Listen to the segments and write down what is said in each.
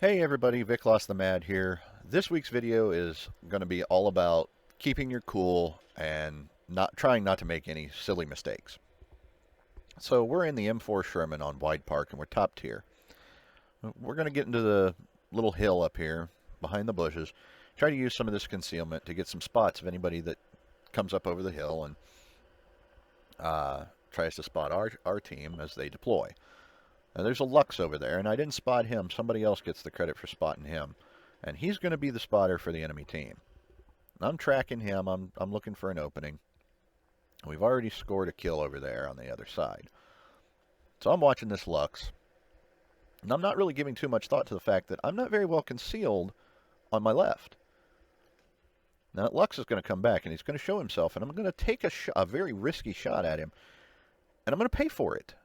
Hey everybody, viklasthemad here. This week's video is going to be all about keeping your cool and trying not to make any silly mistakes. So we're in the M4 Sherman on Wide Park and we're top tier. We're going to get into the little hill up here behind the bushes, try to use some of this concealment to get some spots of anybody that comes up over the hill and tries to spot our team as they deploy. Now, there's a Lux over there, and I didn't spot him. Somebody else gets the credit for spotting him. And he's going to be the spotter for the enemy team. I'm tracking him. I'm looking for an opening. We've already scored a kill over there on the other side. So I'm watching this Lux. And I'm not really giving too much thought to the fact that I'm not very well concealed on my left. Now, Lux is going to come back, and he's going to show himself, and I'm going to take a very risky shot at him, and I'm going to pay for it.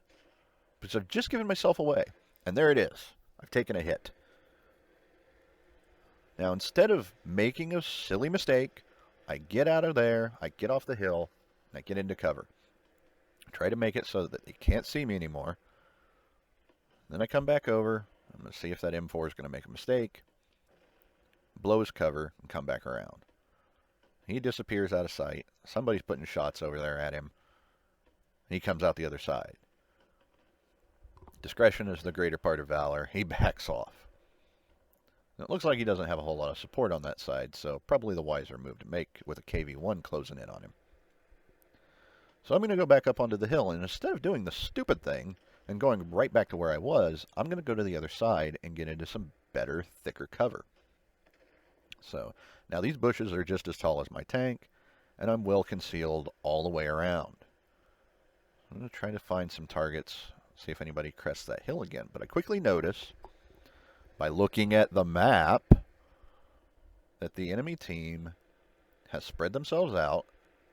Because I've just given myself away. And there it is. I've taken a hit. Now, instead of making a silly mistake, I get out of there, I get off the hill, and I get into cover. I try to make it so that they can't see me anymore. Then I come back over. I'm going to see if that M4 is going to make a mistake. Blow his cover and come back around. He disappears out of sight. Somebody's putting shots over there at him. And he comes out the other side. Discretion is the greater part of valor. He backs off. It looks like he doesn't have a whole lot of support on that side, so probably the wiser move to make with a KV-1 closing in on him. So I'm going to go back up onto the hill, and instead of doing the stupid thing and going right back to where I was, I'm going to go to the other side and get into some better, thicker cover. So now these bushes are just as tall as my tank, and I'm well concealed all the way around. I'm going to try to find some targets. See if anybody crests that hill again. But I quickly notice, by looking at the map, that the enemy team has spread themselves out,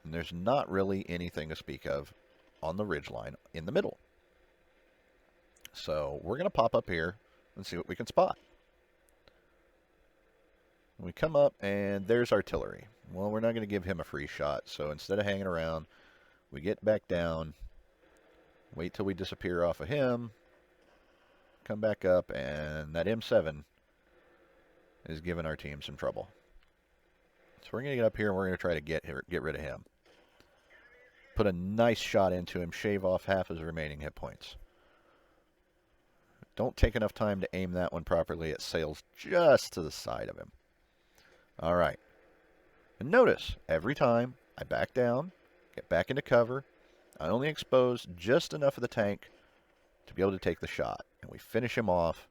and there's not really anything to speak of on the ridgeline in the middle. So we're going to pop up here and see what we can spot. We come up, and there's artillery. Well, we're not going to give him a free shot, so instead of hanging around, we get back down. Wait till we disappear off of him. Come back up, and that M7 is giving our team some trouble. So we're going to get up here, and we're going to try to get rid of him. Put a nice shot into him, shave off half his remaining hit points. Don't take enough time to aim that one properly. It sails just to the side of him. All right. And notice, every time I back down, get back into cover, I only expose just enough of the tank to be able to take the shot. And we finish him off.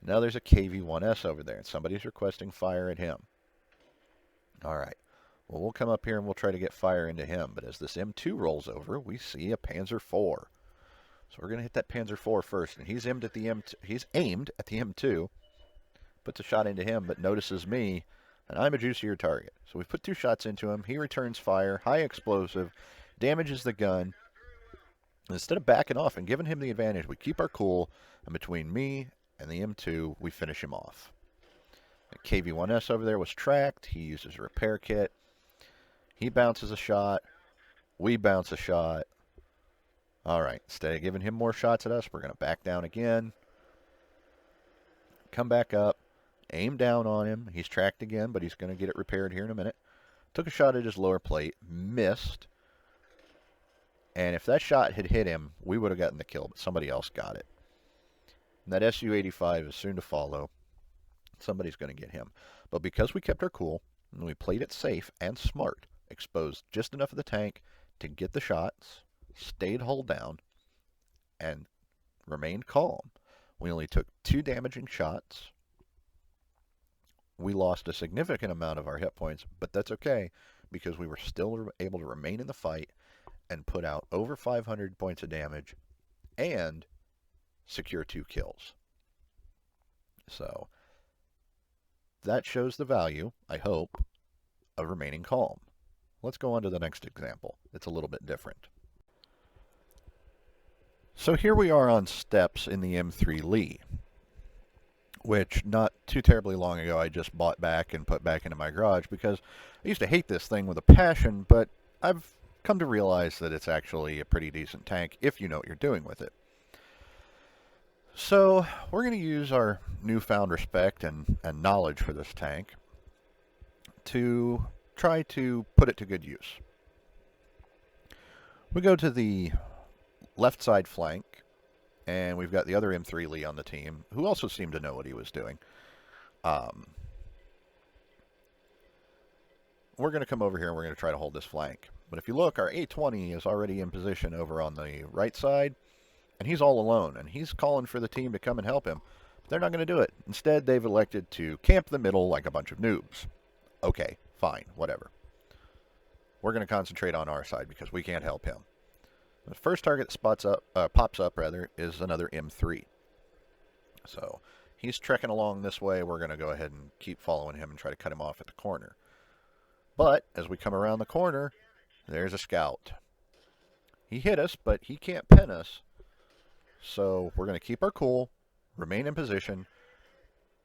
Now there's a KV-1S over there, and somebody's requesting fire at him. All right. Well, we'll come up here and we'll try to get fire into him. But as this M2 rolls over, we see a Panzer IV. So we're going to hit that Panzer IV first. And he's aimed at the M2. Puts a shot into him, but notices me. And I'm a juicier target. So we put 2 shots into him. He returns fire. High explosive. Damages the gun. Instead of backing off and giving him the advantage, we keep our cool, and between me and the M2, we finish him off. The KV-1S over there was tracked. He uses a repair kit. He bounces a shot. We bounce a shot. All right, instead of giving him more shots at us, we're going to back down again. Come back up. Aim down on him. He's tracked again, but he's going to get it repaired here in a minute. Took a shot at his lower plate. Missed. And if that shot had hit him, we would have gotten the kill, but somebody else got it. And that Su-85 is soon to follow. Somebody's going to get him. But because we kept our cool, and we played it safe and smart, exposed just enough of the tank to get the shots, stayed hull down, and remained calm, we only took 2 damaging shots. We lost a significant amount of our hit points, but that's okay, because we were still able to remain in the fight and put out over 500 points of damage and secure 2 kills. So that shows the value, I hope, of remaining calm. Let's go on to the next example. It's a little bit different. So here we are on steps in the M3 Lee, which not too terribly long ago I just bought back and put back into my garage because I used to hate this thing with a passion, but I've come to realize that it's actually a pretty decent tank if you know what you're doing with it. So we're going to use our newfound respect and knowledge for this tank to try to put it to good use. We go to the left side flank, and we've got the other M3 Lee on the team, who also seemed to know what he was doing. We're going to come over here and we're going to try to hold this flank. But if you look, our A20 is already in position over on the right side, and he's all alone, and he's calling for the team to come and help him. They're not going to do it. Instead, they've elected to camp the middle like a bunch of noobs. Okay, fine, whatever. We're going to concentrate on our side because we can't help him. The first target that pops up is another M3. So he's trekking along this way. We're going to go ahead and keep following him and try to cut him off at the corner. But as we come around the corner, there's a scout. He hit us, but he can't pin us. So we're going to keep our cool, remain in position,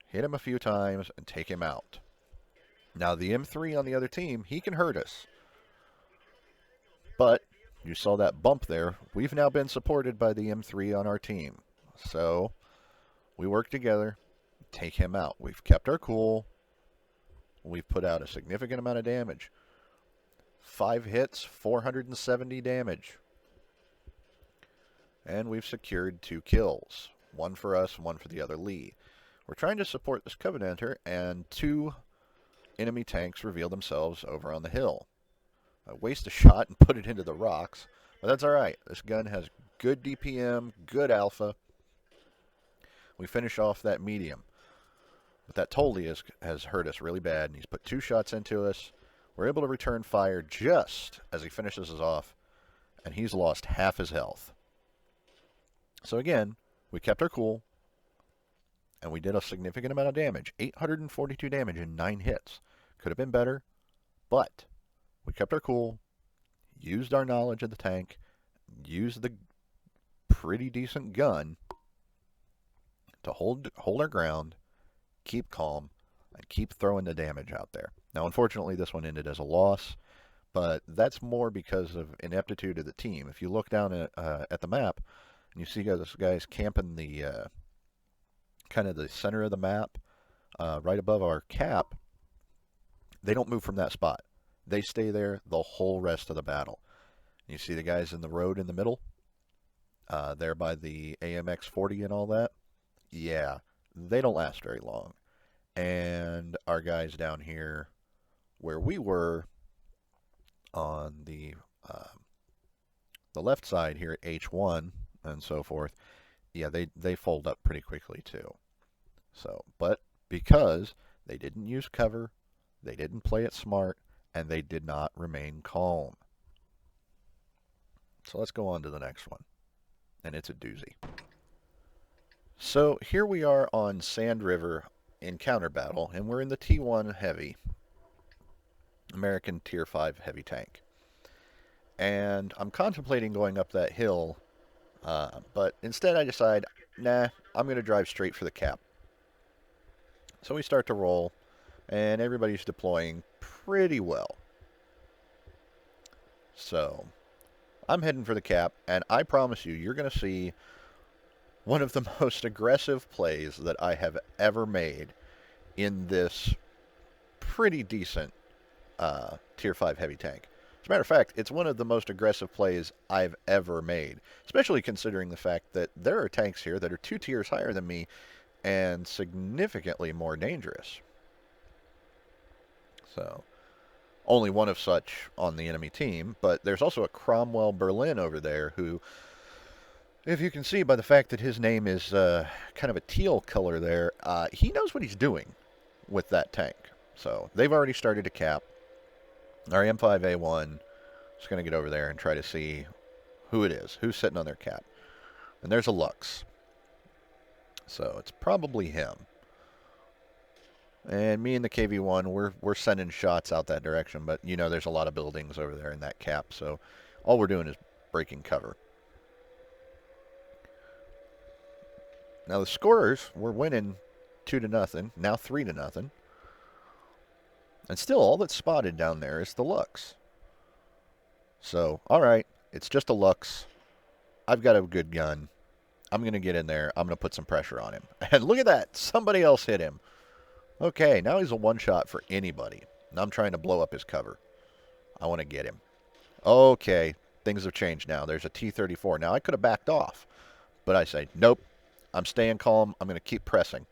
hit him a few times, and take him out. Now the M3 on the other team, he can hurt us. But you saw that bump there. We've now been supported by the M3 on our team. So we work together, take him out. We've kept our cool. We've put out a significant amount of damage. 5 hits, 470 damage. And we've secured 2 kills. 1 for us, 1 for the other Lee. We're trying to support this Covenanter, and 2 enemy tanks reveal themselves over on the hill. I waste a shot and put it into the rocks, but that's alright. This gun has good DPM, good alpha. We finish off that medium. But that Tully has hurt us really bad, and he's put 2 shots into us. We're able to return fire just as he finishes us off, and he's lost half his health. So again, we kept our cool, and we did a significant amount of damage. 842 damage in 9 hits. Could have been better, but we kept our cool, used our knowledge of the tank, used the pretty decent gun to hold our ground, keep calm, and keep throwing the damage out there. Now, unfortunately, this one ended as a loss, but that's more because of ineptitude of the team. If you look down at the map, and you see this guy's camping the kind of the center of the map, right above our cap, they don't move from that spot. They stay there the whole rest of the battle. You see the guys in the road in the middle, there by the AMX 40 and all that? Yeah, they don't last very long. And our guys down here where we were on the left side here at H1 and so forth, yeah, they fold up pretty quickly too. So, but because they didn't use cover, they didn't play it smart, and they did not remain calm. So let's go on to the next one. And it's a doozy. So here we are on Sand River in counter battle, and we're in the T1 Heavy, American Tier 5 heavy tank. And I'm contemplating going up that hill, but instead I decide, nah, I'm going to drive straight for the cap. So we start to roll, and everybody's deploying pretty well. So I'm heading for the cap, and I promise you, you're going to see one of the most aggressive plays that I have ever made in this pretty decent Tier 5 heavy tank. As a matter of fact, it's one of the most aggressive plays I've ever made, especially considering the fact that there are tanks here that are 2 tiers higher than me and significantly more dangerous. So, only one of such on the enemy team, but there's also a Cromwell Berlin over there who, if you can see by the fact that his name is kind of a teal color there, he knows what he's doing with that tank. So they've already started to cap. Our M5A1 is going to get over there and try to see who it is, who's sitting on their cap. And there's a Lux. So it's probably him. And me and the KV-1, we're sending shots out that direction, but you know there's a lot of buildings over there in that cap, so all we're doing is breaking cover. Now the scorers, we're winning 2-0, now 3-0. And still all that's spotted down there is the Lux. So, alright, it's just a Lux. I've got a good gun. I'm going to get in there. I'm going to put some pressure on him. And look at that. Somebody else hit him. Okay, now he's a one-shot for anybody. And I'm trying to blow up his cover. I want to get him. Okay, things have changed now. There's a T-34. Now, I could have backed off. But I say, nope. I'm staying calm. I'm going to keep pressing.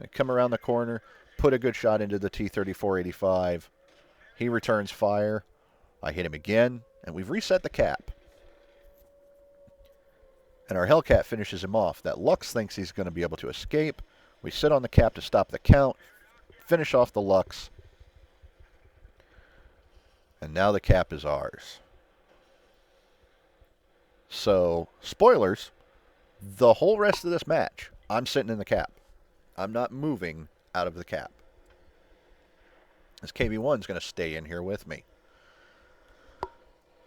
I come around the corner, put a good shot into the T-34-85. He returns fire. I hit him again, and we've reset the cap. And our Hellcat finishes him off. That Lux thinks he's going to be able to escape. We sit on the cap to stop the count, finish off the Lux, and now the cap is ours. So, spoilers, the whole rest of this match, I'm sitting in the cap. I'm not moving out of the cap. This KV-1 is going to stay in here with me.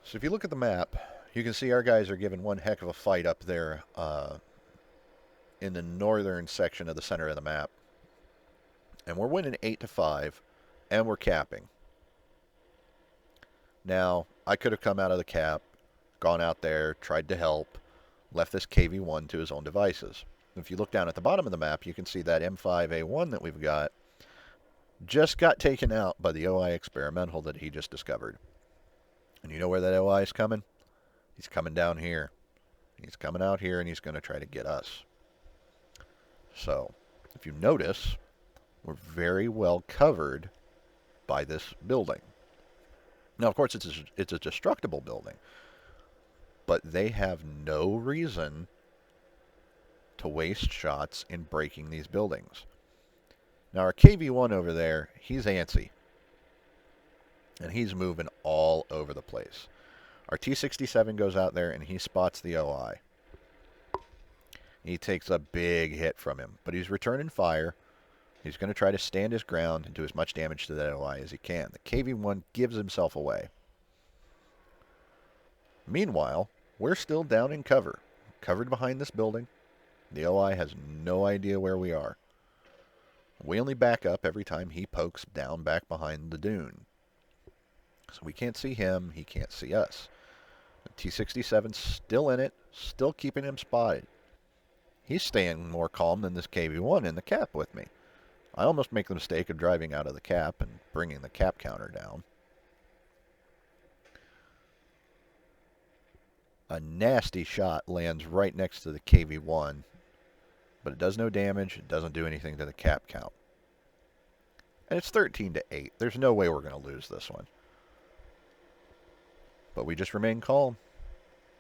So if you look at the map, you can see our guys are giving one heck of a fight up there in the northern section of the center of the map. And we're winning 8-5, and we're capping. Now, I could have come out of the cap, gone out there, tried to help, left this KV-1 to his own devices. If you look down at the bottom of the map, you can see that M5A1 that we've got just got taken out by the OI experimental that he just discovered. And you know where that OI is coming? He's coming down here. He's coming out here, and he's going to try to get us. So, if you notice, we're very well covered by this building. Now, of course, it's a destructible building. But they have no reason to waste shots in breaking these buildings. Now, our KV-1 over there, he's antsy. And he's moving all over the place. Our T-67 goes out there and he spots the OI. He takes a big hit from him, but he's returning fire. He's going to try to stand his ground and do as much damage to that OI as he can. The KV-1 gives himself away. Meanwhile, we're still down in cover, covered behind this building. The OI has no idea where we are. We only back up every time he pokes down back behind the dune. So we can't see him, he can't see us. The T-67's still in it, still keeping him spotted. He's staying more calm than this KV-1 in the cap with me. I almost make the mistake of driving out of the cap and bringing the cap counter down. A nasty shot lands right next to the KV-1, but it does no damage, it doesn't do anything to the cap count. And it's 13-8. There's no way we're going to lose this one. But we just remain calm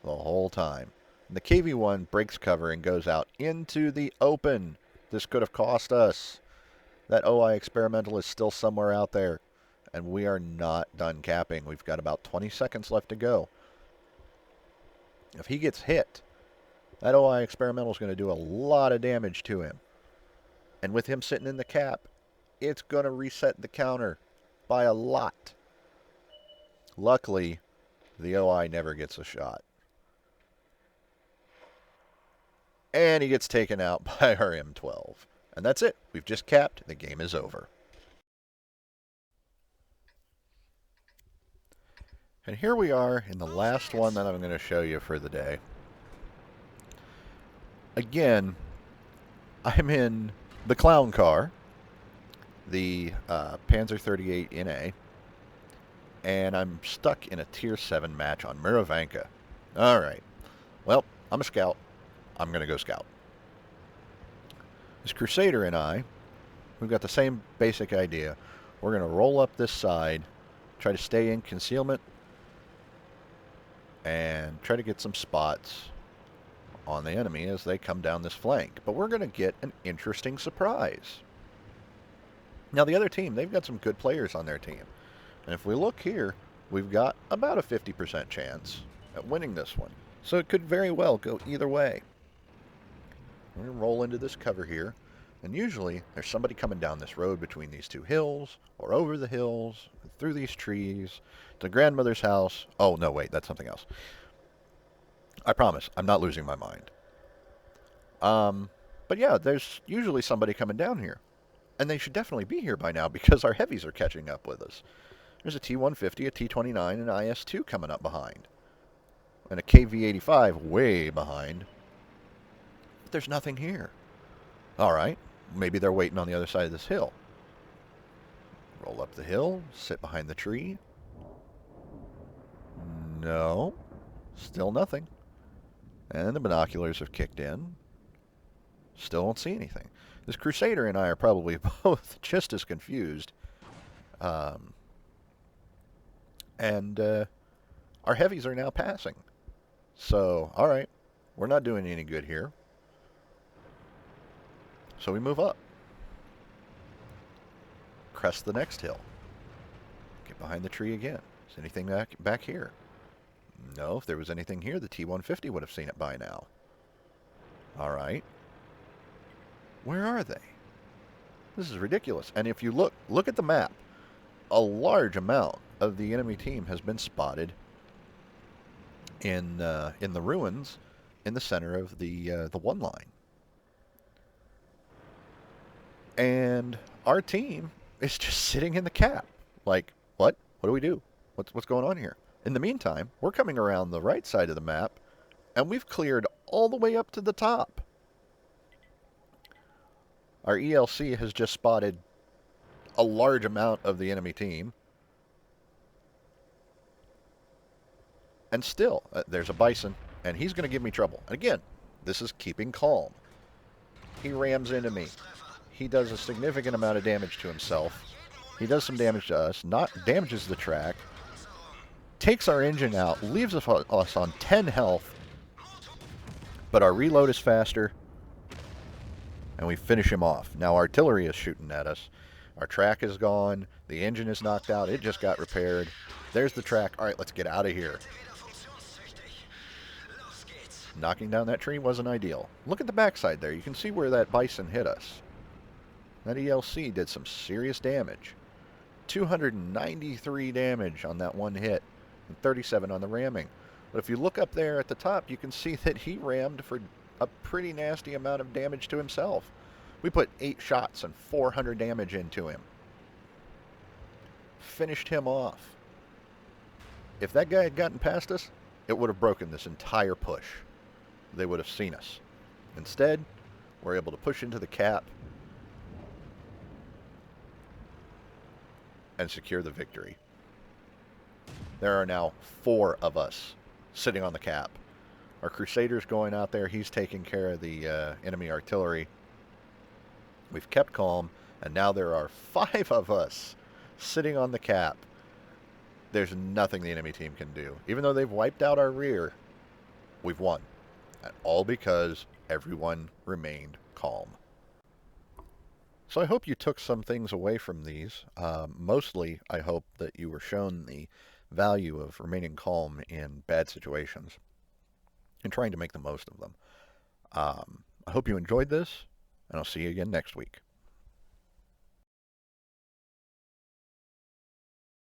the whole time. And the KV-1 breaks cover and goes out into the open. This could have cost us. That OI experimental is still somewhere out there. And we are not done capping. We've got about 20 seconds left to go. If he gets hit, that OI experimental is going to do a lot of damage to him. And with him sitting in the cap, it's going to reset the counter by a lot. Luckily, the OI never gets a shot. And he gets taken out by our M12. And that's it. We've just capped. The game is over. And here we are in the last one that I'm going to show you for the day. Again, I'm in the clown car, the Panzer 38 NA, and I'm stuck in a Tier 7 match on Miravanka. Alright, well, I'm a scout. I'm going to go scout. This Crusader and I, we've got the same basic idea. We're going to roll up this side, try to stay in concealment, and try to get some spots on the enemy as they come down this flank. But we're going to get an interesting surprise. Now, the other team, they've got some good players on their team. And if we look here, we've got about a 50% chance at winning this one. So it could very well go either way. We're going to roll into this cover here. And usually, there's somebody coming down this road between these two hills, or over the hills, through these trees, to grandmother's house. Oh, no, wait, that's something else. I promise, I'm not losing my mind. But yeah, there's usually somebody coming down here. And they should definitely be here by now, because our heavies are catching up with us. There's a T-150, a T-29, and an IS-2 coming up behind. And a KV-85 way behind. But there's nothing here. All right, maybe they're waiting on the other side of this hill. Roll up the hill, sit behind the tree. No, still nothing. And the binoculars have kicked in. Still don't see anything. This Crusader and I are probably both just as confused. And our heavies are now passing. So, all right, we're not doing any good here. So we move up. Crest the next hill. Get behind the tree again. Is anything back here? No, if there was anything here, the T-150 would have seen it by now. All right. Where are they? This is ridiculous. And if you look at the map, a large amount of the enemy team has been spotted in the ruins in the center of the one line. And our team is just sitting in the cap. Like, what? What do we do? What's going on here? In the meantime, we're coming around the right side of the map, and we've cleared all the way up to the top. Our ELC has just spotted a large amount of the enemy team. And still, there's a bison, and he's going to give me trouble. And again, this is keeping calm. He rams into me. He does a significant amount of damage to himself. He does some damage to us, damages the track, takes our engine out, leaves us on 10 health, but our reload is faster, and we finish him off. Now artillery is shooting at us. Our track is gone. The engine is knocked out. It just got repaired. There's the track. All right, let's get out of here. Knocking down that tree wasn't ideal. Look at the backside there. You can see where that bison hit us. That ELC did some serious damage. 293 damage on that one hit, and 37 on the ramming. But if you look up there at the top, you can see that he rammed for a pretty nasty amount of damage to himself. We put 8 shots and 400 damage into him. Finished him off. If that guy had gotten past us, it would have broken this entire push. They would have seen us. Instead, we're able to push into the cap and secure the victory. There are now 4 of us sitting on the cap. Our Crusader's going out there. He's taking care of the enemy artillery. We've kept calm, and now there are 5 of us sitting on the cap. There's nothing the enemy team can do. Even though they've wiped out our rear, we've won. And all because everyone remained calm. So I hope you took some things away from these. Mostly, I hope that you were shown the value of remaining calm in bad situations and trying to make the most of them. I hope you enjoyed this, and I'll see you again next week.